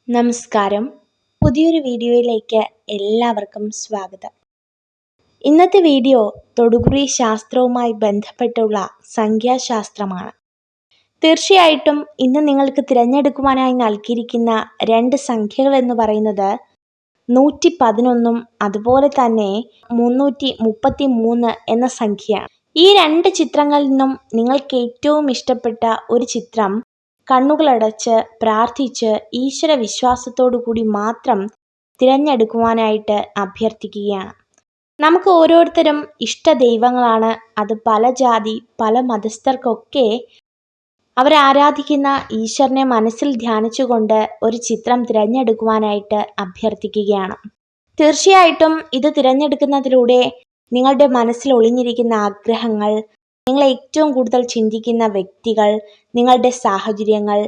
നമസ്കാരം. പുതിയൊരു വീഡിയോയിലേക്ക് എല്ലാവർക്കും സ്വാഗതം. ഇന്നത്തെ വീഡിയോ തൊടുകുറി ശാസ്ത്രവുമായി ബന്ധപ്പെട്ടുള്ള സംഖ്യാശാസ്ത്രമാണ്. തീർച്ചയായിട്ടും ഇന്ന് നിങ്ങൾക്ക് തിരഞ്ഞെടുക്കുവാനായി നൽകിയിരിക്കുന്ന രണ്ട് സംഖ്യകൾ എന്ന് പറയുന്നത് 111 അതുപോലെ തന്നെ 333 എന്ന സംഖ്യയാണ്. ഈ രണ്ട് ചിത്രങ്ങളിൽ നിന്നും നിങ്ങൾക്ക് ഏറ്റവും ഇഷ്ടപ്പെട്ട ഒരു ചിത്രം കണ്ണുകളടച്ച് പ്രാർത്ഥിച്ച് ഈശ്വര വിശ്വാസത്തോടു കൂടി മാത്രം തിരഞ്ഞെടുക്കുവാനായിട്ട് അഭ്യർത്ഥിക്കുകയാണ്. നമുക്ക് ഓരോരുത്തരും ഇഷ്ട ദൈവങ്ങളാണ്. അത് പല ജാതി പല മതസ്ഥർക്കൊക്കെ അവരാരാധിക്കുന്ന ഈശ്വരനെ മനസ്സിൽ ധ്യാനിച്ചുകൊണ്ട് ഒരു ചിത്രം തിരഞ്ഞെടുക്കുവാനായിട്ട് അഭ്യർത്ഥിക്കുകയാണ്. തീർച്ചയായിട്ടും ഇത് തിരഞ്ഞെടുക്കുന്നതിലൂടെ നിങ്ങളുടെ മനസ്സിൽ ഒളിഞ്ഞിരിക്കുന്ന ആഗ്രഹങ്ങൾ, നിങ്ങൾ ഏറ്റവും കൂടുതൽ ചിന്തിക്കുന്ന വ്യക്തികൾ, നിങ്ങളുടെ സാഹചര്യങ്ങൾ,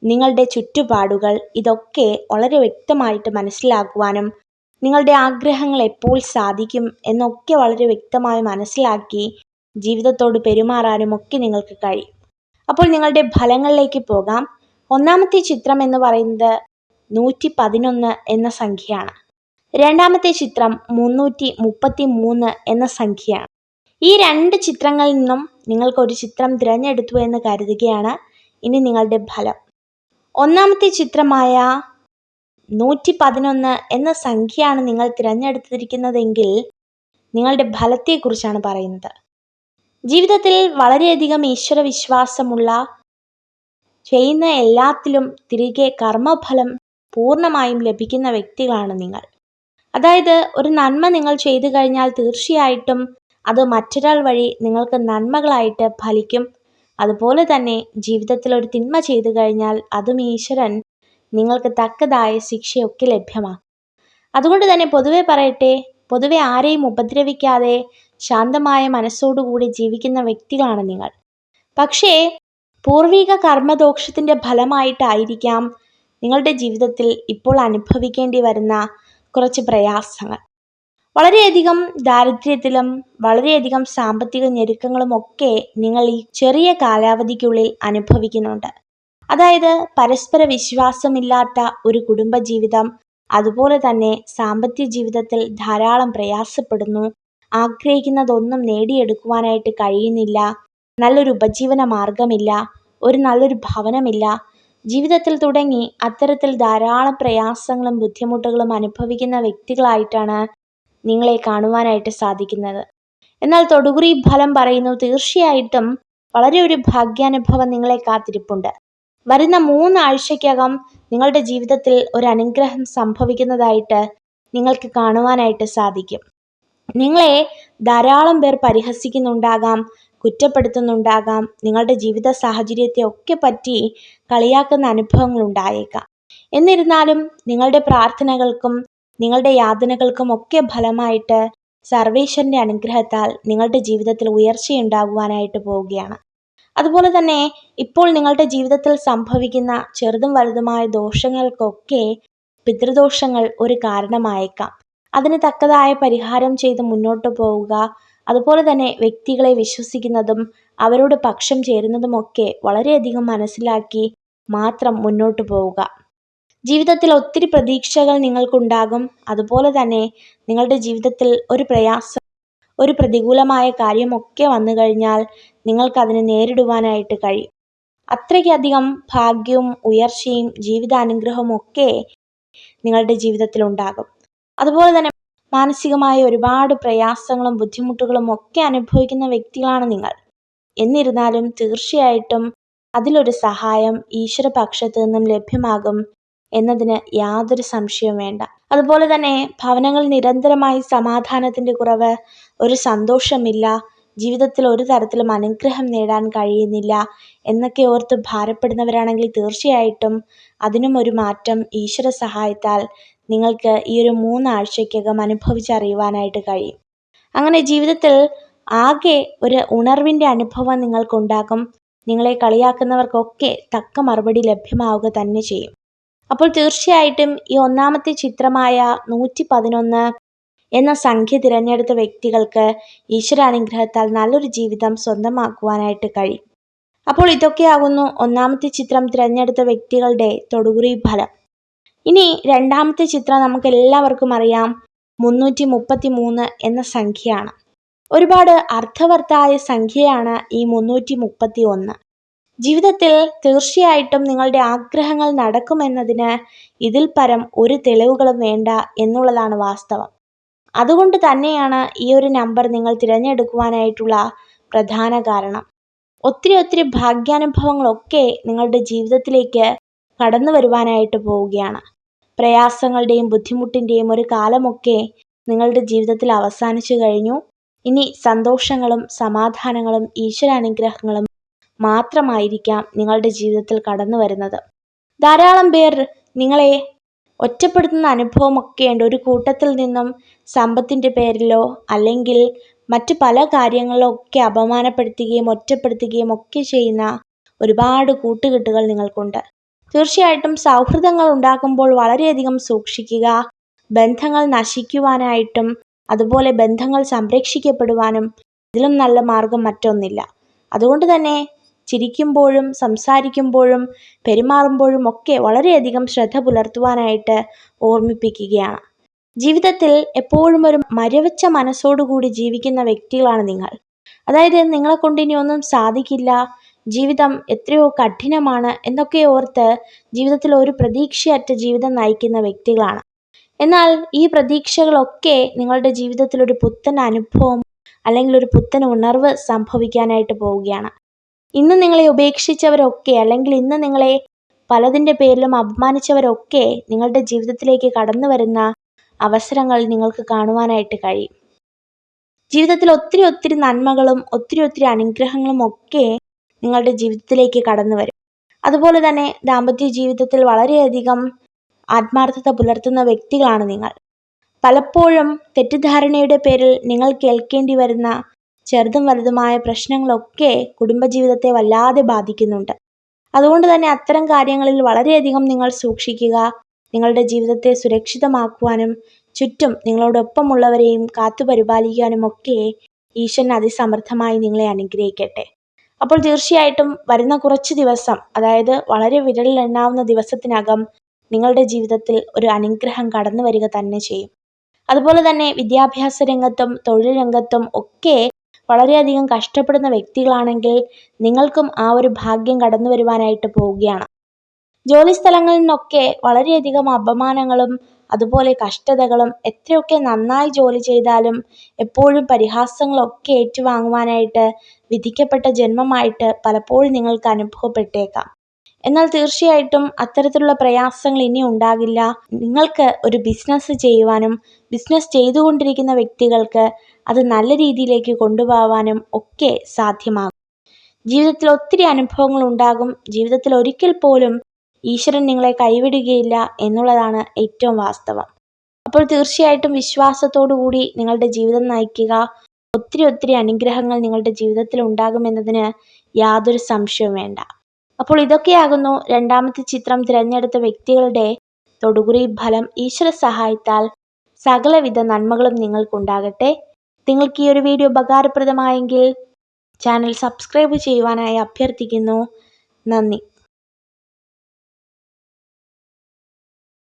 നിങ്ങളുടെ ചുറ്റുപാടുകൾ ഇതൊക്കെ വളരെ വ്യക്തമായിട്ട് മനസ്സിലാക്കുവാനും നിങ്ങളുടെ ആഗ്രഹങ്ങൾ എപ്പോൾ സാധിക്കും എന്നൊക്കെ വളരെ വ്യക്തമായി മനസ്സിലാക്കി ജീവിതത്തോട് പെരുമാറാനും ഒക്കെ നിങ്ങൾക്ക് കഴിയും. അപ്പോൾ നിങ്ങളുടെ ഫലങ്ങളിലേക്ക് പോകാം. ഒന്നാമത്തെ ചിത്രം എന്ന് പറയുന്നത് 111 എന്ന സംഖ്യയാണ്. രണ്ടാമത്തെ ചിത്രം 333 എന്ന സംഖ്യയാണ്. ഈ രണ്ട് ചിത്രങ്ങളിൽ നിന്നും നിങ്ങൾക്കൊരു ചിത്രം തിരഞ്ഞെടുത്തു എന്ന് കരുതുകയാണ്. ഇനി നിങ്ങളുടെ ഫലം. ഒന്നാമത്തെ ചിത്രമായ 111 എന്ന സംഖ്യയാണ് നിങ്ങൾ തിരഞ്ഞെടുത്തിരിക്കുന്നതെങ്കിൽ നിങ്ങളുടെ ഫലത്തെക്കുറിച്ചാണ് പറയുന്നത്. ജീവിതത്തിൽ വളരെയധികം ഈശ്വര വിശ്വാസമുള്ള, ചെയ്യുന്ന എല്ലാത്തിലും തിരികെ കർമ്മഫലം പൂർണ്ണമായും ലഭിക്കുന്ന വ്യക്തികളാണ് നിങ്ങൾ. അതായത് ഒരു നന്മ നിങ്ങൾ ചെയ്തു കഴിഞ്ഞാൽ തീർച്ചയായിട്ടും അത് മറ്റൊരാൾ വഴി നിങ്ങൾക്ക് നന്മകളായിട്ട് ഫലിക്കും. അതുപോലെ തന്നെ ജീവിതത്തിൽ ഒരു തിന്മ ചെയ്തു കഴിഞ്ഞാൽ അതും ഈശ്വരൻ നിങ്ങൾക്ക് തക്കതായ ശിക്ഷയൊക്കെ ലഭ്യമാക്കും. അതുകൊണ്ട് തന്നെ പൊതുവെ ആരെയും ഉപദ്രവിക്കാതെ ശാന്തമായ മനസ്സോടുകൂടി ജീവിക്കുന്ന വ്യക്തികളാണ് നിങ്ങൾ. പക്ഷേ പൂർവിക കർമ്മദോഷത്തിൻ്റെ ഫലമായിട്ടായിരിക്കാം നിങ്ങളുടെ ജീവിതത്തിൽ ഇപ്പോൾ അനുഭവിക്കേണ്ടി വരുന്ന കുറച്ച് പ്രയാസങ്ങൾ. വളരെയധികം ദാരിദ്ര്യത്തിലും വളരെയധികം സാമ്പത്തിക ഞെരുക്കങ്ങളും ഒക്കെ നിങ്ങൾ ഈ ചെറിയ കാലാവധിക്കുള്ളിൽ അനുഭവിക്കുന്നുണ്ട്. അതായത് പരസ്പര വിശ്വാസമില്ലാത്ത ഒരു കുടുംബജീവിതം, അതുപോലെ തന്നെ സാമ്പത്തിക ജീവിതത്തിൽ ധാരാളം പ്രയാസപ്പെടുന്നു, ആഗ്രഹിക്കുന്നതൊന്നും നേടിയെടുക്കുവാനായിട്ട് കഴിയുന്നില്ല, നല്ലൊരു ഉപജീവന മാർഗമില്ല, ഒരു നല്ലൊരു ഭവനമില്ല, ജീവിതത്തിൽ തുടങ്ങി അത്തരത്തിൽ ധാരാളം പ്രയാസങ്ങളും ബുദ്ധിമുട്ടുകളും അനുഭവിക്കുന്ന വ്യക്തികളായിട്ടാണ് നിങ്ങളെ കാണുവാനായിട്ട് സാധിക്കുന്നത്. എന്നാൽ തൊടുകുറി ഫലം പറയുന്നു, തീർച്ചയായിട്ടും വളരെ ഒരു ഭാഗ്യാനുഭവം നിങ്ങളെ കാത്തിരിപ്പുണ്ട്. വരുന്ന 3 ആഴ്ചയ്ക്കകം നിങ്ങളുടെ ജീവിതത്തിൽ ഒരു അനുഗ്രഹം സംഭവിക്കുന്നതായിട്ട് നിങ്ങൾക്ക് കാണുവാനായിട്ട് സാധിക്കും. നിങ്ങളെ ധാരാളം പേർ പരിഹസിക്കുന്നുണ്ടാകാം, കുറ്റപ്പെടുത്തുന്നുണ്ടാകാം, നിങ്ങളുടെ ജീവിത സാഹചര്യത്തെ ഒക്കെ പറ്റി കളിയാക്കുന്ന അനുഭവങ്ങൾ ഉണ്ടായേക്കാം. എന്നിരുന്നാലും നിങ്ങളുടെ പ്രാർത്ഥനകൾക്കും നിങ്ങളുടെ യാതനകൾക്കും ഒക്കെ ഫലമായിട്ട് സർവേശ്വരൻ്റെ അനുഗ്രഹത്താൽ നിങ്ങളുടെ ജീവിതത്തിൽ ഉയർച്ചയുണ്ടാകുവാനായിട്ട് പോവുകയാണ്. അതുപോലെ തന്നെ ഇപ്പോൾ നിങ്ങളുടെ ജീവിതത്തിൽ സംഭവിക്കുന്ന ചെറുതും വലുതുമായ ദോഷങ്ങൾക്കൊക്കെ പിതൃദോഷങ്ങൾ ഒരു കാരണമായേക്കാം. അതിന് തക്കതായ പരിഹാരം ചെയ്ത് മുന്നോട്ട് പോവുക. അതുപോലെ തന്നെ വ്യക്തികളെ വിശ്വസിക്കുന്നതും അവരോട് പക്ഷം ചേരുന്നതുമൊക്കെ വളരെയധികം മനസ്സിലാക്കി മാത്രം മുന്നോട്ട് പോവുക. ജീവിതത്തിൽ ഒത്തിരി പ്രതീക്ഷകൾ നിങ്ങൾക്കുണ്ടാകും. അതുപോലെ തന്നെ നിങ്ങളുടെ ജീവിതത്തിൽ ഒരു പ്രയാസം, ഒരു പ്രതികൂലമായ കാര്യമൊക്കെ വന്നു കഴിഞ്ഞാൽ നിങ്ങൾക്കതിനെ നേരിടുവാനായിട്ട് കഴിയും. അത്രയ്ക്കധികം ഭാഗ്യവും ഉയർച്ചയും ജീവിതാനുഗ്രഹവും ഒക്കെ നിങ്ങളുടെ ജീവിതത്തിൽ ഉണ്ടാകും. അതുപോലെ തന്നെ മാനസികമായ ഒരുപാട് പ്രയാസങ്ങളും ബുദ്ധിമുട്ടുകളും ഒക്കെ അനുഭവിക്കുന്ന വ്യക്തികളാണ് നിങ്ങൾ. എന്നിരുന്നാലും തീർച്ചയായിട്ടും അതിലൊരു സഹായം ഈശ്വരപക്ഷത്തു നിന്നും ലഭ്യമാകും എന്നതിന് യാതൊരു സംശയവും വേണ്ട. അതുപോലെ തന്നെ ഭവനങ്ങളിൽ നിരന്തരമായി സമാധാനത്തിൻ്റെ കുറവ്, ഒരു സന്തോഷമില്ല, ജീവിതത്തിൽ ഒരു തരത്തിലും അനുഗ്രഹം നേടാൻ കഴിയുന്നില്ല എന്നൊക്കെ ഓർത്ത് ഭാരപ്പെടുന്നവരാണെങ്കിൽ തീർച്ചയായിട്ടും അതിനും ഒരു മാറ്റം ഈശ്വര സഹായത്താൽ നിങ്ങൾക്ക് ഈ ഒരു 3 ആഴ്ചയ്ക്കകം അനുഭവിച്ചറിയുവാനായിട്ട് കഴിയും. അങ്ങനെ ജീവിതത്തിൽ ആകെ ഒരു ഉണർവിൻ്റെ അനുഭവം നിങ്ങൾക്കുണ്ടാകും. നിങ്ങളെ കളിയാക്കുന്നവർക്കൊക്കെ തക്ക മറുപടി ലഭ്യമാവുക തന്നെ ചെയ്യും. അപ്പോൾ തീർച്ചയായിട്ടും ഈ ഒന്നാമത്തെ ചിത്രമായ 111 എന്ന സംഖ്യ തിരഞ്ഞെടുത്ത വ്യക്തികൾക്ക് ഈശ്വരാനുഗ്രഹത്താൽ നല്ലൊരു ജീവിതം സ്വന്തമാക്കുവാനായിട്ട് കഴിയും. അപ്പോൾ ഇതൊക്കെയാകുന്നു ഒന്നാമത്തെ ചിത്രം തിരഞ്ഞെടുത്ത വ്യക്തികളുടെ തൊടുകുറി ഫലം. ഇനി രണ്ടാമത്തെ ചിത്രം നമുക്ക് എല്ലാവർക്കും അറിയാം 333 എന്ന സംഖ്യയാണ്. ഒരുപാട് അർത്ഥവത്തായ സംഖ്യയാണ് ഈ 331. ജീവിതത്തിൽ തീർച്ചയായിട്ടും നിങ്ങളുടെ ആഗ്രഹങ്ങൾ നടക്കുമെന്നതിന് ഇതിൽ പരം ഒരു തെളിവുകളും വേണ്ട എന്നുള്ളതാണ് വാസ്തവം. അതുകൊണ്ട് തന്നെയാണ് ഈ ഒരു നമ്പർ നിങ്ങൾ തിരഞ്ഞെടുക്കുവാനായിട്ടുള്ള പ്രധാന കാരണം. ഒത്തിരി ഭാഗ്യാനുഭവങ്ങളൊക്കെ നിങ്ങളുടെ ജീവിതത്തിലേക്ക് കടന്നു വരുവാനായിട്ട് പോവുകയാണ്. പ്രയാസങ്ങളുടെയും ബുദ്ധിമുട്ടിൻ്റെയും ഒരു കാലമൊക്കെ നിങ്ങളുടെ ജീവിതത്തിൽ അവസാനിച്ചു കഴിഞ്ഞു. ഇനി സന്തോഷങ്ങളും സമാധാനങ്ങളും ഈശ്വരാനുഗ്രഹങ്ങളും മാത്രമായിരിക്കാം നിങ്ങളുടെ ജീവിതത്തിൽ കടന്നു വരുന്നത്. ധാരാളം പേർ നിങ്ങളെ ഒറ്റപ്പെടുത്തുന്ന അനുഭവമൊക്കെയുണ്ട്. ഒരു കൂട്ടത്തിൽ നിന്നും സമ്പത്തിൻ്റെ പേരിലോ അല്ലെങ്കിൽ മറ്റു പല കാര്യങ്ങളിലോ ഒക്കെ അപമാനപ്പെടുത്തുകയും ഒറ്റപ്പെടുത്തുകയും ഒക്കെ ചെയ്യുന്ന ഒരുപാട് കൂട്ടുകെട്ടുകൾ നിങ്ങൾക്കുണ്ട്. തീർച്ചയായിട്ടും സൗഹൃദങ്ങൾ ഉണ്ടാക്കുമ്പോൾ വളരെയധികം സൂക്ഷിക്കുക. ബന്ധങ്ങൾ നശിക്കുവാനായിട്ടും അതുപോലെ ബന്ധങ്ങൾ സംരക്ഷിക്കപ്പെടുവാനും ഇതിലും നല്ല മാർഗം മറ്റൊന്നില്ല. അതുകൊണ്ട് തന്നെ ചിരിക്കുമ്പോഴും സംസാരിക്കുമ്പോഴും പെരുമാറുമ്പോഴും ഒക്കെ വളരെയധികം ശ്രദ്ധ പുലർത്തുവാനായിട്ട് ഓർമ്മിപ്പിക്കുകയാണ്. ജീവിതത്തിൽ എപ്പോഴും ഒരു മരവിച്ച മനസ്സോടുകൂടി ജീവിക്കുന്ന വ്യക്തികളാണ് നിങ്ങൾ. അതായത് നിങ്ങളെ കൊണ്ട് ഇനി ഒന്നും സാധിക്കില്ല, ജീവിതം എത്രയോ കഠിനമാണ് എന്നൊക്കെ ഓർത്ത് ജീവിതത്തിൽ ഒരു പ്രതീക്ഷയറ്റ ജീവിതം നയിക്കുന്ന വ്യക്തികളാണ്. എന്നാൽ ഈ പ്രതീക്ഷകളൊക്കെ നിങ്ങളുടെ ജീവിതത്തിൽ ഒരു പുത്തൻ അനുഭവം അല്ലെങ്കിൽ ഒരു പുത്തൻ ഉണർവ് സംഭവിക്കാനായിട്ട് പോവുകയാണ്. ഇന്ന് നിങ്ങളെ ഉപേക്ഷിച്ചവരൊക്കെ അല്ലെങ്കിൽ ഇന്ന് നിങ്ങളെ പലതിൻ്റെ പേരിലും അപമാനിച്ചവരൊക്കെ നിങ്ങളുടെ ജീവിതത്തിലേക്ക് കടന്നു വരുന്ന അവസരങ്ങൾ നിങ്ങൾക്ക് കാണുവാനായിട്ട് കഴിയും. ജീവിതത്തിൽ ഒത്തിരി നന്മകളും ഒത്തിരി അനുഗ്രഹങ്ങളും ഒക്കെ നിങ്ങളുടെ ജീവിതത്തിലേക്ക് കടന്നു വരും. അതുപോലെ തന്നെ ദാമ്പത്യ ജീവിതത്തിൽ വളരെയധികം ആത്മാർത്ഥത പുലർത്തുന്ന വ്യക്തികളാണ് നിങ്ങൾ. പലപ്പോഴും തെറ്റിദ്ധാരണയുടെ പേരിൽ നിങ്ങൾ കേൾക്കേണ്ടി വരുന്ന ചെറുതും വലുതുമായ പ്രശ്നങ്ങളൊക്കെ കുടുംബജീവിതത്തെ വല്ലാതെ ബാധിക്കുന്നുണ്ട്. അതുകൊണ്ട് തന്നെ അത്തരം കാര്യങ്ങളിൽ വളരെയധികം നിങ്ങൾ സൂക്ഷിക്കുക. നിങ്ങളുടെ ജീവിതത്തെ സുരക്ഷിതമാക്കുവാനും ചുറ്റും നിങ്ങളോടൊപ്പമുള്ളവരെയും കാത്തുപരിപാലിക്കാനും ഒക്കെ ഈശ്വരൻ അതിസമർത്ഥമായി നിങ്ങളെ അനുഗ്രഹിക്കട്ടെ. അപ്പോൾ തീർച്ചയായിട്ടും വരുന്ന കുറച്ച് ദിവസം, അതായത് വളരെ വിരലിലെണ്ണാവുന്ന ദിവസത്തിനകം നിങ്ങളുടെ ജീവിതത്തിൽ ഒരു അനുഗ്രഹം കടന്നു വരിക തന്നെ ചെയ്യും. അതുപോലെ തന്നെ വിദ്യാഭ്യാസ രംഗത്തും തൊഴിൽ രംഗത്തും ഒക്കെ വളരെയധികം കഷ്ടപ്പെടുന്ന വ്യക്തികളാണെങ്കിൽ നിങ്ങൾക്കും ആ ഒരു ഭാഗ്യം കടന്നു വരുവാനായിട്ട് പോവുകയാണ്. ജോലിസ്ഥലങ്ങളിൽ നിന്നൊക്കെ വളരെയധികം അപമാനങ്ങളും അതുപോലെ കഷ്ടതകളും, എത്രയൊക്കെ നന്നായി ജോലി ചെയ്താലും എപ്പോഴും പരിഹാസങ്ങളൊക്കെ ഏറ്റുവാങ്ങുവാനായിട്ട് വിധിക്കപ്പെട്ട ജന്മമായിട്ട് പലപ്പോഴും നിങ്ങൾക്ക് അനുഭവപ്പെട്ടേക്കാം. എന്നാൽ തീർച്ചയായിട്ടും അത്തരത്തിലുള്ള പ്രയാസങ്ങൾ ഇനി ഉണ്ടാകില്ല. നിങ്ങൾക്ക് ഒരു ബിസിനസ് ചെയ്യുവാനും ബിസിനസ് ചെയ്തുകൊണ്ടിരിക്കുന്ന വ്യക്തികൾക്ക് അത് നല്ല രീതിയിലേക്ക് കൊണ്ടുപോകാനും ഒക്കെ സാധ്യമാകും. ജീവിതത്തിൽ ഒത്തിരി അനുഭവങ്ങൾ ഉണ്ടാകും. ജീവിതത്തിൽ ഒരിക്കൽ പോലും ഈശ്വരൻ നിങ്ങളെ കൈവിടുകയില്ല എന്നുള്ളതാണ് ഏറ്റവും വാസ്തവം. അപ്പോൾ തീർച്ചയായിട്ടും വിശ്വാസത്തോടു കൂടി നിങ്ങളുടെ ജീവിതം നയിക്കുക. ഒത്തിരി അനുഗ്രഹങ്ങൾ നിങ്ങളുടെ ജീവിതത്തിൽ ഉണ്ടാകുമെന്നതിന് യാതൊരു സംശയവും വേണ്ട. അപ്പോൾ ഇതൊക്കെയാകുന്നു രണ്ടാമത്തെ ചിത്രം തിരഞ്ഞെടുത്ത വ്യക്തികളുടെ തൊടുകുറി ഫലം. ഈശ്വര സഹായത്താൽ സകലവിധ നന്മകളും നിങ്ങൾക്കുണ്ടാകട്ടെ. നിങ്ങൾക്ക് ഈ ഒരു വീഡിയോ ഉപകാരപ്രദമായെങ്കിൽ ചാനൽ സബ്സ്ക്രൈബ് ചെയ്യുവാനായി അഭ്യർത്ഥിക്കുന്നു. നന്ദി.